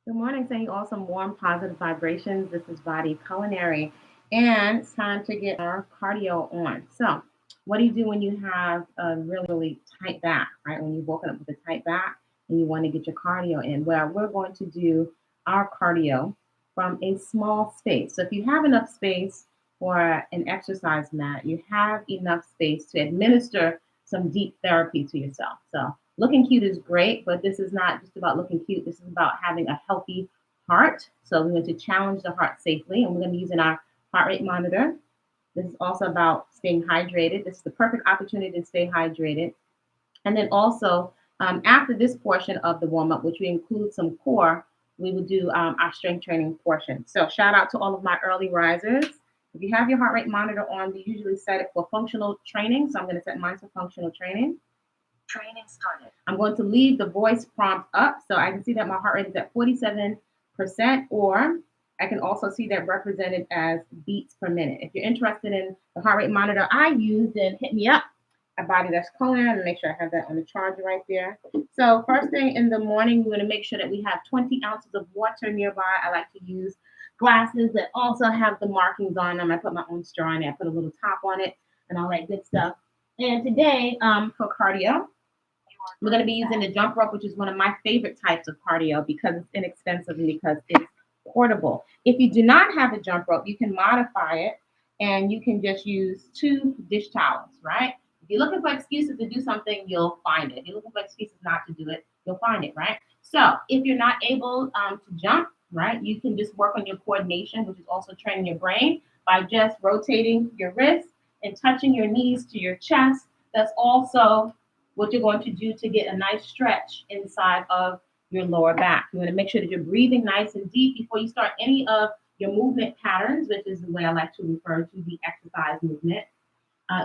Good morning. Sending you all some warm, positive vibrations. This is Body Culinary, and it's time to get our cardio on. So, what do you do when you have a really tight back, right? When you've woken up with a tight back and you want to get your cardio in? Well, we're going to do our cardio from a small space. So, if you have enough space for an exercise mat, you have enough space to administer some deep therapy to yourself. So, looking cute is great, but this is not just about looking cute. This is about having a healthy heart. So we're going to challenge the heart safely, and we're going to be using our heart rate monitor. This is also about staying hydrated. This is the perfect opportunity to stay hydrated. And then also, after this portion of the warm up, which we include some core, we will do our strength training portion. So shout out to all of my early risers. If you have your heart rate monitor on, we usually set it for functional training. So I'm going to set mine for functional training. Training started. I'm going to leave the voice prompt up so I can see that my heart rate is at 47%, or I can also see that represented as beats per minute. If you're interested in the heart rate monitor I use, then hit me up at Body-Culinary and make sure I have that on the charger right there. So first thing in the morning, we're going to make sure that we have 20 ounces of water nearby. I like to use glasses that also have the markings on them. I put my own straw in there. I put a little top on it and all that good stuff. And today, for cardio, we're going to be using the jump rope, which is one of my favorite types of cardio because it's inexpensive and because it's portable. If you do not have a jump rope, you can modify it and you can just use 2 dish towels, right? If you're looking for excuses to do something, you'll find it. If you're looking for excuses not to do it, you'll find it, right? So if you're not able to jump, right, you can just work on your coordination, which is also training your brain by just rotating your wrists and touching your knees to your chest. That's also what you're going to do to get a nice stretch inside of your lower back. You want to make sure that you're breathing nice and deep before you start any of your movement patterns, which is the way I like to refer to the exercise movement.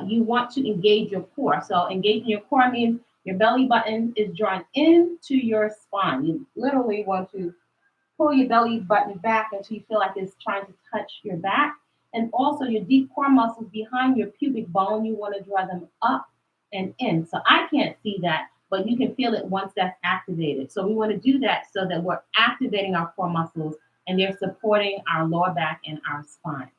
You want to engage your core. So engaging your core means your belly button is drawn into your spine. You literally want to pull your belly button back until you feel like it's trying to touch your back. And also your deep core muscles behind your pubic bone, you want to draw them up and in. So I can't see that, but you can feel it once that's activated. So we want to do that so that we're activating our core muscles and they're supporting our lower back and our spine.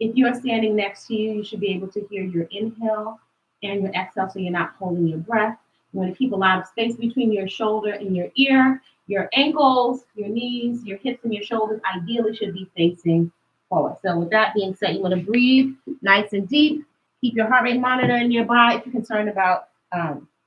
If you're standing next to you, you should be able to hear your inhale and your exhale so you're not holding your breath. You want to keep a lot of space between your shoulder and your ear. Your ankles, your knees, your hips, and your shoulders ideally should be facing forward. So with that being said, you want to breathe nice and deep. Keep your heart rate monitor nearby if you're concerned about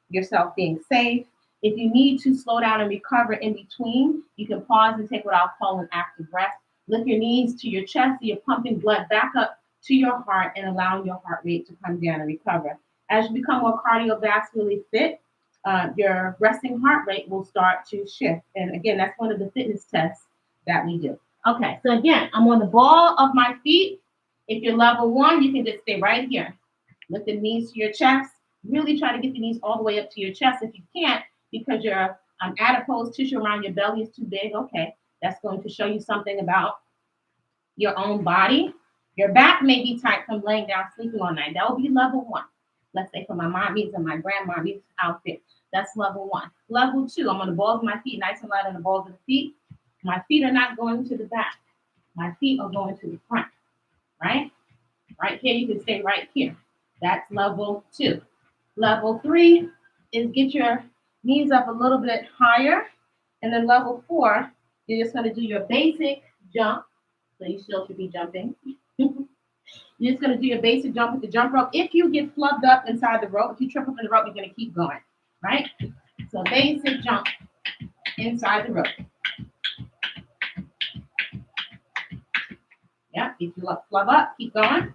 yourself being safe. If you need to slow down and recover in between, you can pause and take what I'll call an active breath. Lift your knees to your chest so you're pumping blood back up to your heart and allowing your heart rate to come down and recover. As you become more cardiovascularly fit, your resting heart rate will start to shift. And again, that's one of the fitness tests that we do. Okay, so again, I'm on the ball of my feet. If you're level 1, you can just stay right here. Lift the knees to your chest. Really try to get the knees all the way up to your chest. If you can't, because your adipose tissue around your belly is too big, okay, that's going to show you something about your own body. Your back may be tight from laying down sleeping all night. That will be level 1. Let's say for my mommies and my grandmommies out there. That's level 1. Level 2, I'm on the balls of my feet, nice and light on the balls of the feet. My feet are not going to the back. My feet are going to the front, right? Right here, you can stay right here. That's level 2. Level 3 is get your knees up a little bit higher. And then level 4, you're just going to do your basic jump. So you still should be jumping. You're just going to do your basic jump with the jump rope. If you get flubbed up inside the rope, if you trip up in the rope, you're going to keep going, right? So basic jump inside the rope. Yeah, if you flub up, keep going.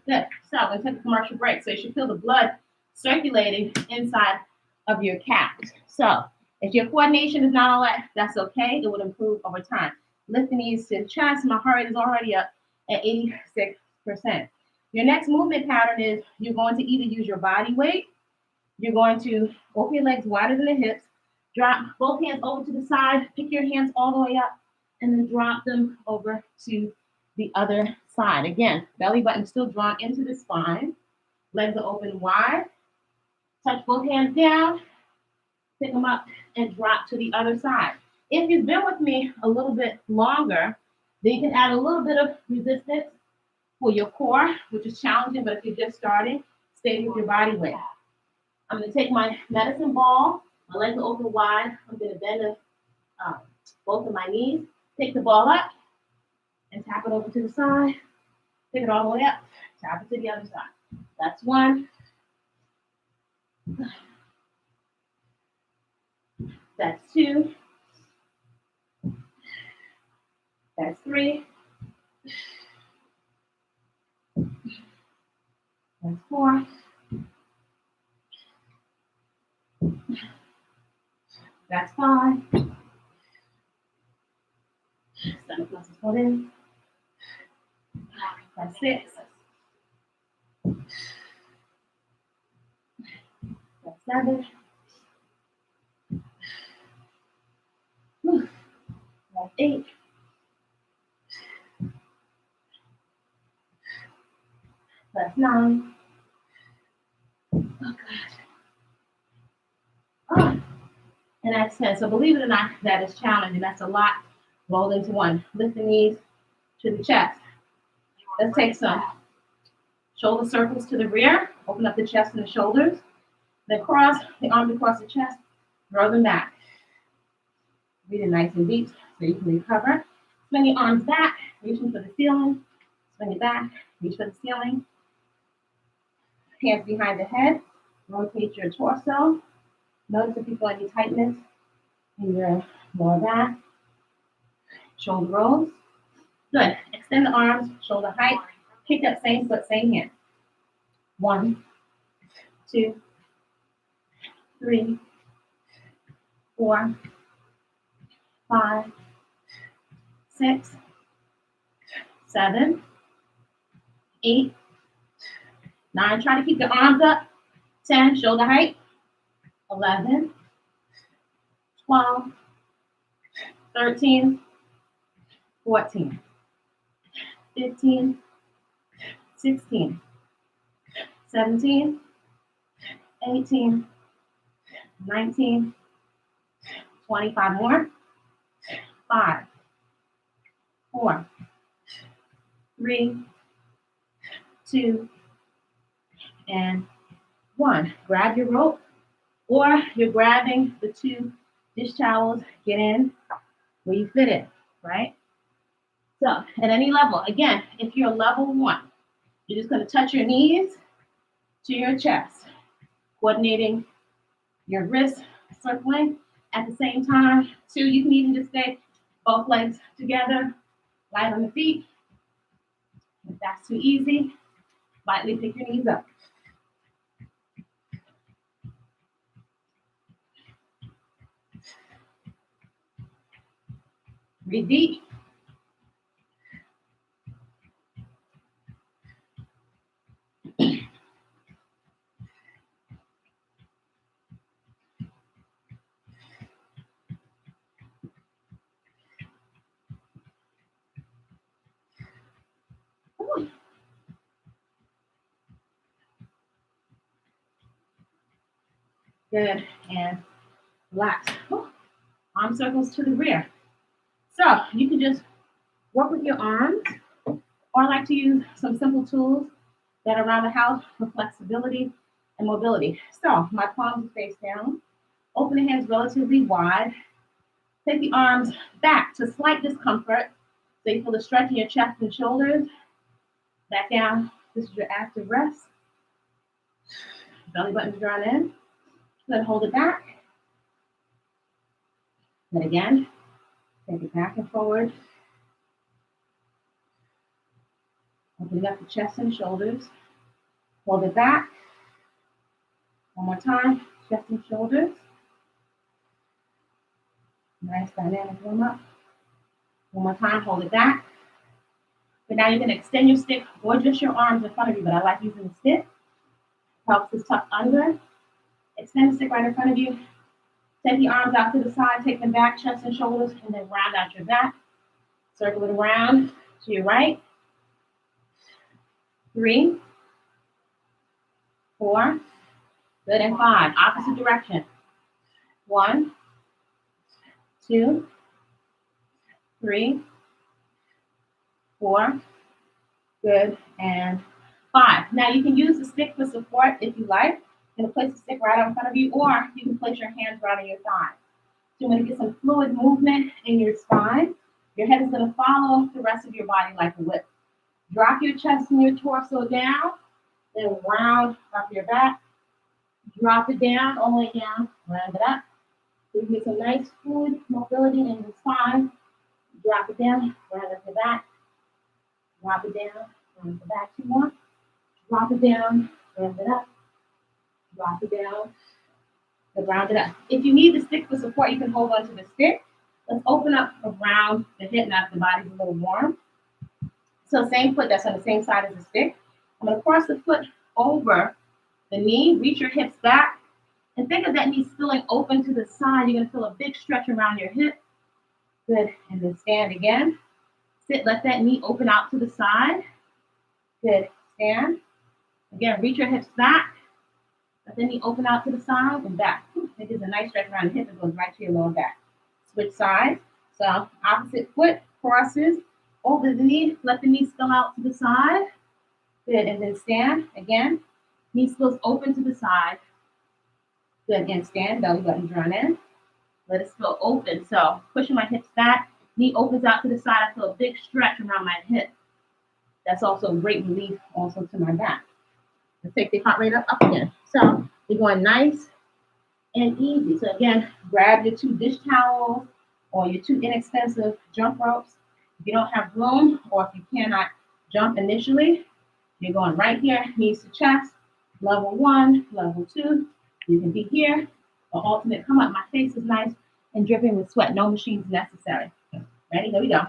Good. So I'm going to take a commercial break. So you should feel the blood circulating inside of your calves. So if your coordination is not all that, that's okay. It would improve over time. Lift the knees to the chest. My heart rate is already up at 86%. Your next movement pattern is you're going to either use your body weight, you're going to open your legs wider than the hips, drop both hands over to the side, pick your hands all the way up, and then drop them over to the other side. Again, belly button still drawn into the spine. Legs are open wide. Touch both hands down, pick them up, and drop to the other side. If you've been with me a little bit longer, then you can add a little bit of resistance for your core, which is challenging, but if you're just starting, stay with your body weight. I'm going to take my medicine ball. My legs are open wide. I'm going to bend both of my knees. Take the ball up and tap it over to the side. Pick it all the way up. Tap it to the other side. That's one. That's two. That's three. That's four. That's five. Stomach muscles hold in. That's six. That's seven. That's eight. That's nine. Oh, God. Oh, and that's 10. So believe it or not, that is challenging. That's a lot rolled into one. Lift the knees to the chest. Let's take some shoulder circles to the rear. Open up the chest and the shoulders. Then cross the arms across the chest. Throw them back. Breathe in nice and deep so you can recover. Swing your arms back. Reaching for the ceiling. Swing it back. Reach for the ceiling. Hands behind the head. Rotate your torso. Notice if you feel any tightness in your lower back. Shoulder rolls. Good. Extend the arms, shoulder height. Kick up same foot, same hand. 1, 2, 3, 4, 5, 6, 7, 8, 9. Try to keep the arms up. 10, shoulder height. 11, 12, 13, 14, 15, 16, 17, 18, 19, 25 more. 5, 4, 3, 2, and 1. Grab your rope, or you're grabbing the 2 dish towels. Get in where you fit it, right? So at any level, again, if you're level 1, you're just going to touch your knees to your chest, coordinating your wrists, circling at the same time. 2, you can even just stay both legs together, light on the feet. If that's too easy, lightly pick your knees up. Breathe deep. Good, and relax. Arm circles to the rear. So you can just work with your arms, or I like to use some simple tools that are around the house for flexibility and mobility. So my palms are face down. Open the hands relatively wide. Take the arms back to slight discomfort. So you feel the stretch in your chest and shoulders. Back down. This is your active rest. Belly button's drawn in. Then hold it back. Then again, take it back and forward. Opening up the chest and shoulders. Hold it back. One more time. chest and shoulders. Nice dynamic warm up. One more time, hold it back. But now you're going to extend your stick or just your arms in front of you, but I like using the stick. Helps us tuck under. Extend the stick right in front of you. Take the arms out to the side, take them back, chest and shoulders, and then round out your back. Circle it around to your right. 3, 4, good, and 5. Opposite direction. 1, 2, 3, 4, good, and 5. Now you can use the stick for support if you like. You can place the stick right out in front of you, or you can place your hands right on your thigh. So you want to get some fluid movement in your spine. Your head is going to follow the rest of your body like a whip. Drop your chest and your torso down, then round up your back. Drop it down, all the way down, round it up. So you can get some nice fluid mobility in the spine. Drop it down, round up your back. Drop it down, round the back 2 more. Drop it down, round it up. Drop it down, and round it up. If you need the stick for support, you can hold on to the stick. Let's open up around the hip now that the body's a little warm. So same foot that's on the same side as the stick. I'm going to cross the foot over the knee, reach your hips back, and think of that knee spilling open to the side. You're going to feel a big stretch around your hip. Good, and then stand again. Sit, let that knee open out to the side. Good, stand. Again, reach your hips back. Let the knee open out to the side and back. It gives a nice stretch around the hip. It goes right to your lower back. Switch sides. So opposite foot crosses over the knee. Let the knee spill out to the side. Good, and then stand again. Knee spills open to the side. Good, again, stand. Belly button drawn in. Let it spill open. So pushing my hips back. Knee opens out to the side. I feel a big stretch around my hip. That's also a great relief also to my back. Let's take the heart rate up again. So we're going nice and easy. So again, grab your 2 dish towels or your 2 inexpensive jump ropes. If you don't have room or if you cannot jump initially, you're going right here, knees to chest, level 1, level 2. You can be here or alternate. Come up. My face is nice and dripping with sweat. No machines necessary. Ready? Here we go.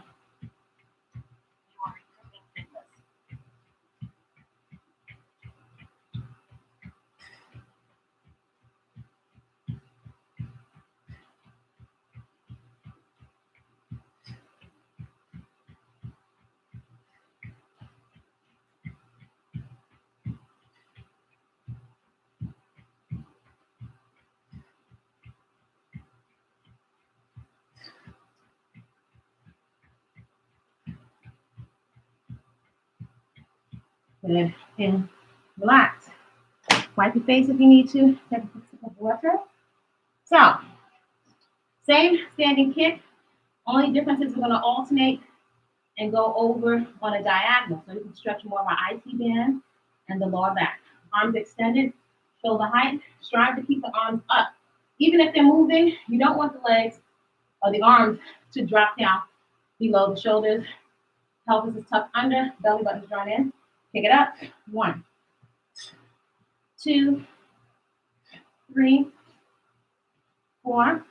Good, and relax. Wipe your face if you need to. Take a sip of water. So, same standing kick. Only difference is we're going to alternate and go over on a diagonal. So you can stretch more of our IT band and the lower back. Arms extended, shoulder height. Strive to keep the arms up. Even if they're moving, you don't want the legs or the arms to drop down below the shoulders. Pelvis is tucked under, belly button's drawn in. Pick it up. 1, 2, 3, 4,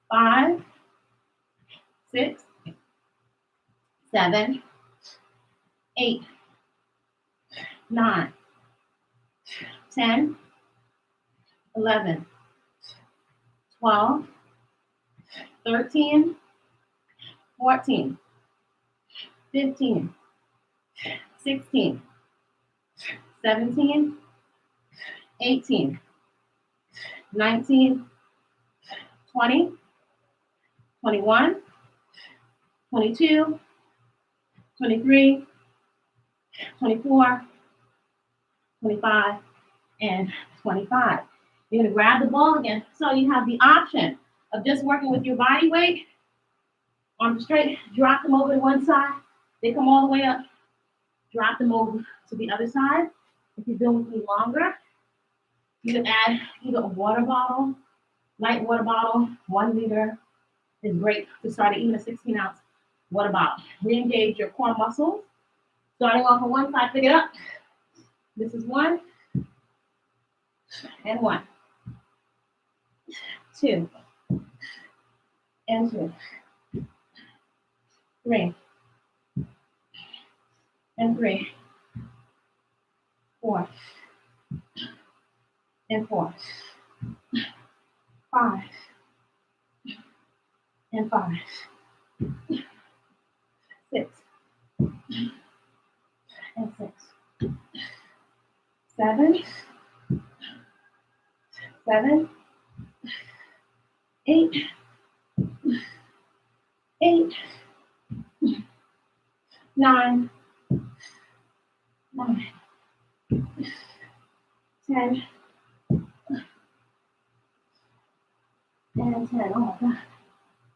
5, 6, 7, 8, 9, 10, 11, 12, 13, 14, 15, 16, 17, 18, 19, 20, 21, 22, 23, 24, 25, and 25. You're going to grab the ball again. So you have the option of just working with your body weight, arms straight, drop them over to one side. They come all the way up. Drop them over to the other side. If you're doing with me longer, you can add either a water bottle, light water bottle, 1 liter is great to start, even a 16-ounce water bottle. Re-engage your core muscles. Starting off on one side, pick it up. This is 1 and 1. 2, and 2, 3, and 3, 4, and 4, 5, and 5, 6, and 6, 7, 7, 8, 8, 9, 9, 10, and 10. Oh my God.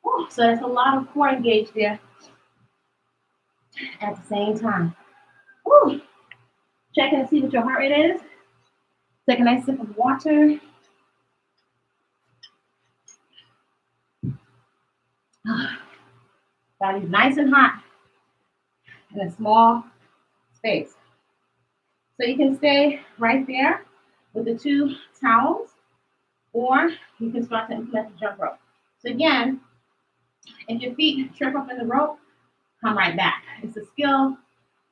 Oh, so that's a lot of core engaged there at the same time. Woo. Checking to see what your heart rate is. Take a nice sip of water. Body's nice and hot in a small space. So you can stay right there with the 2 towels, or you can start to implement the jump rope. So again, if your feet trip up in the rope, come right back. It's a skill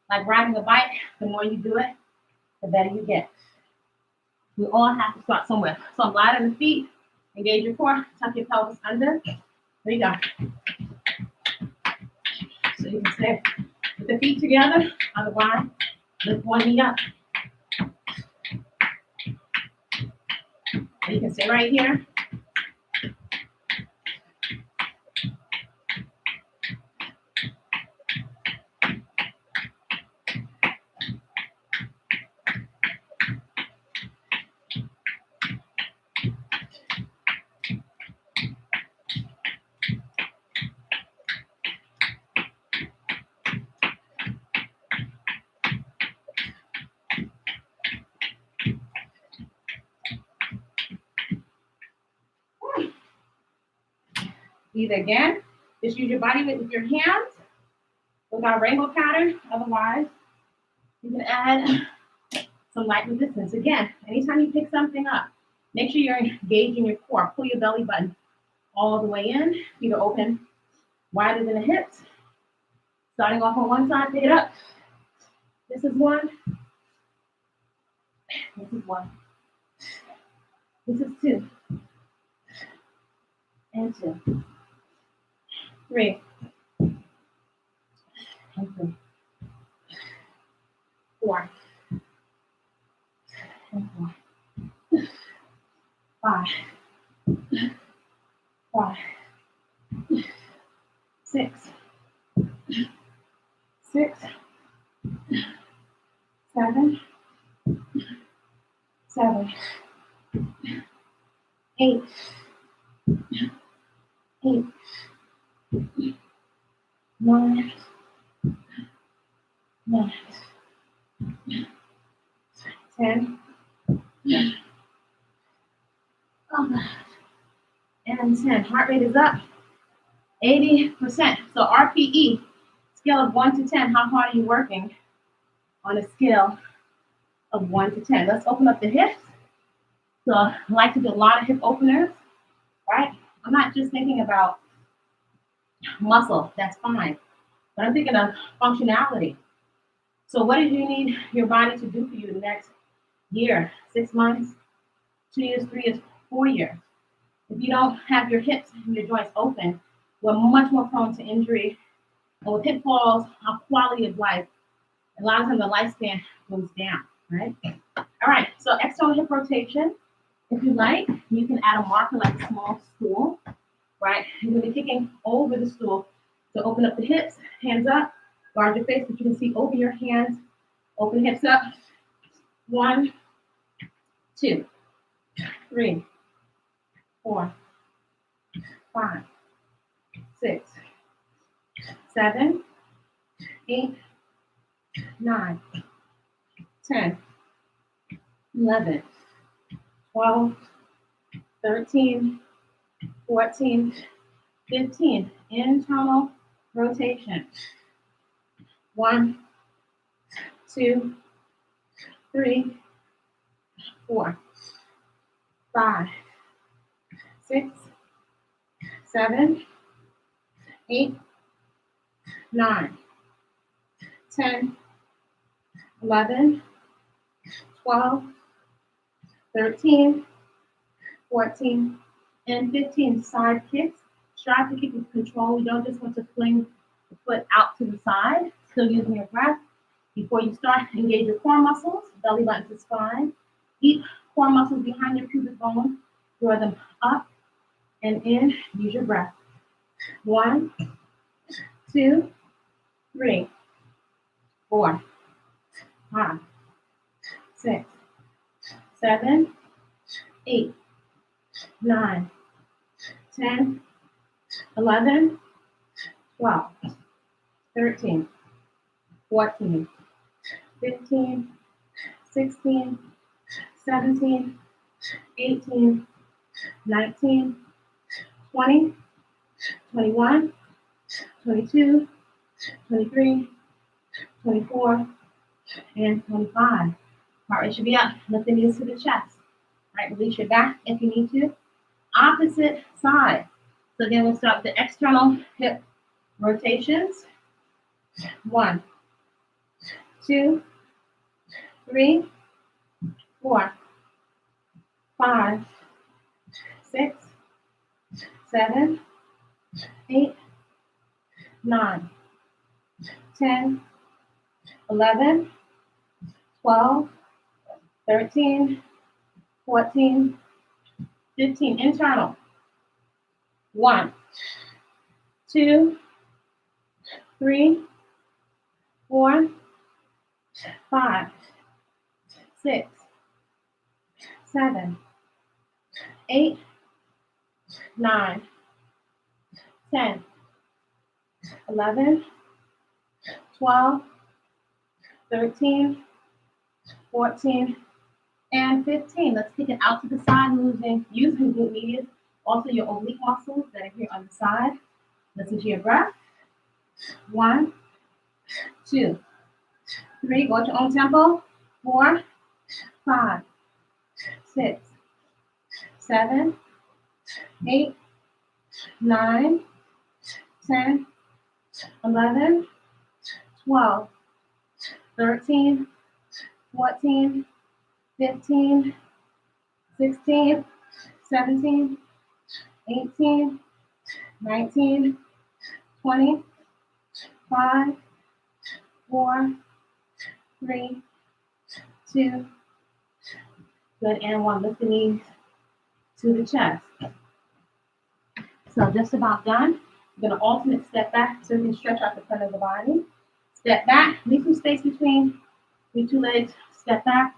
like riding a bike. The more you do it, the better you get. We all have to start somewhere. So lie on the feet, engage your core, tuck your pelvis under. There you go. So you can stay with the feet together, otherwise, lift one knee up. You can stay right here. Either again, just use your body weight with your hands with our rainbow pattern. Otherwise, you can add some light resistance. Again, anytime you pick something up, make sure you're engaging your core. Pull your belly button all the way in. Feet are open wider than the hips. Starting off on one side, pick it up. This is 1. This is 1. This is 2. And 2. 3. And 3. 4. And 4. 5. 5. 6. 6. 7. 7. 8. 8. 9. 9. 10. Oh God. And 10. Heart rate is up 80%. So RPE, scale of 1 to 10. How hard are you working on a scale of 1 to 10? Let's open up the hips. So I like to do a lot of hip openers, right? I'm not just thinking about muscle, that's fine. But I'm thinking of functionality. So what do you need your body to do for you the next year, 6 months, 2 years, 3 years, 4 years? If you don't have your hips and your joints open, we're much more prone to injury. And with hip falls, our quality of life, a lot of times the lifespan goes down, right? All right, so external hip rotation. If you like, you can add a marker like a small stool, right? You're gonna be kicking over the stool to open up the hips, hands up, guard your face, but you can see open your hands, open hips up. 1, 2, 3, 4, 5, 6, 7, 8, 9, 10, 11, 12, 13, 14, 15. Internal rotation. 1, 2, 3, 4, 5, 6, 7, 8, 9, 10, 11, 12, 13, 14, and 15. Side kicks. Strive to keep it control. You don't just want to fling the foot out to the side. Still using your breath. Before you start, engage your core muscles, belly button to spine. Deep core muscles behind your pubic bone. Draw them up and in. Use your breath. 1, 2, 3, 4, 5, 6, 7, 8, 9, 10, 11, 12, 13, 14, 15, 16, 17, 18, 19, 20, 21, 22, 23, 24, and 25. Heart rate should be up. Lift the knees to the chest. Right, release your back if you need to. Opposite side. So again, we'll start with the external hip rotations. 1, 2, 3, 4, 5, 6, 7, 8, 9, 10, 11, 12, 13, 14, 15. Internal. 1, 2, 3, 4, 5, 6, 7, 8, 9, 10, 11, 12, 13, 14, and 15. Let's take it out to the side, using glute medius, also your oblique muscles that are here on the side. Listen to your breath. 1, 2, 3. Go at your own tempo. 4, 5, 6, 7, 8, 9, 10, 11, 12, 13, 14, 15, 16, 17, 18, 19, 20, 5, 4, 3, 2, good, and 1. Lift the knees to the chest. So just about done. We're going to alternate step back so you can stretch out the front of the body. Step back, leave some space between your two legs. Step back,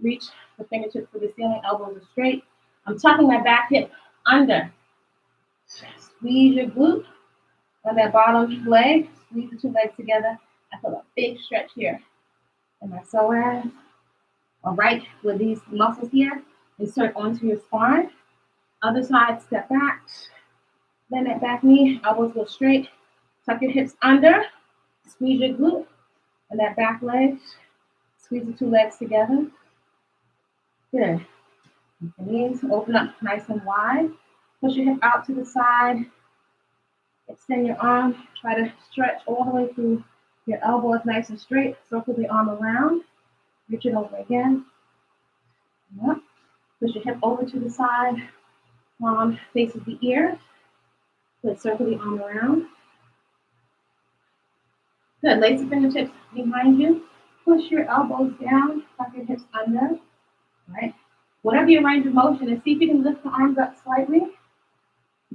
reach the fingertips for the ceiling, elbows are straight. I'm tucking my back hip under. Squeeze your glute on that bottom leg. Squeeze the two legs together. I feel a big stretch here in my psoas. All right, with these muscles here, insert onto your spine. Other side, step back. Bend that back knee, elbows go straight. Tuck your hips under. Squeeze your glute and that back leg. Squeeze the two legs together. Good. The knees open up nice and wide. Push your hip out to the side. Extend your arm. Try to stretch all the way through your elbows nice and straight. Circle the arm around. Reach it over again. Yep. Push your hip over to the side. Palm faces the ear. Good. Circle the arm around. Good. Lace the fingertips behind you. Push your elbows down. Tuck your hips under. All right. Whatever your range of motion is, see if you can lift the arms up slightly.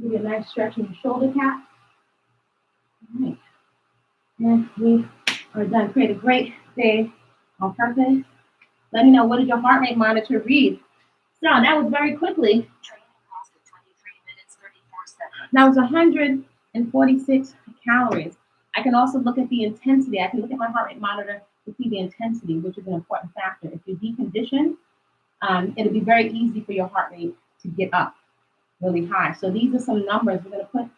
Give you a nice stretch in your shoulder cap. All right. And we are done. Create a great day on purpose. Let me know, what did your heart rate monitor read? So that was very quickly. Training lasted 23 minutes, 34 seconds. That was 146 calories. I can also look at the intensity. I can look at my heart rate monitor to see the intensity, which is an important factor. If you're deconditioned, it'll be very easy for your heart rate to get up really high. So these are some numbers. We're going to put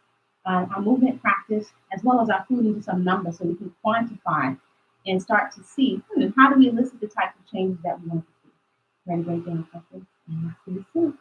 our movement practice as well as our food into some numbers so we can quantify and start to see how do we elicit the types of changes that we want to see. Ready, great day, and see you soon.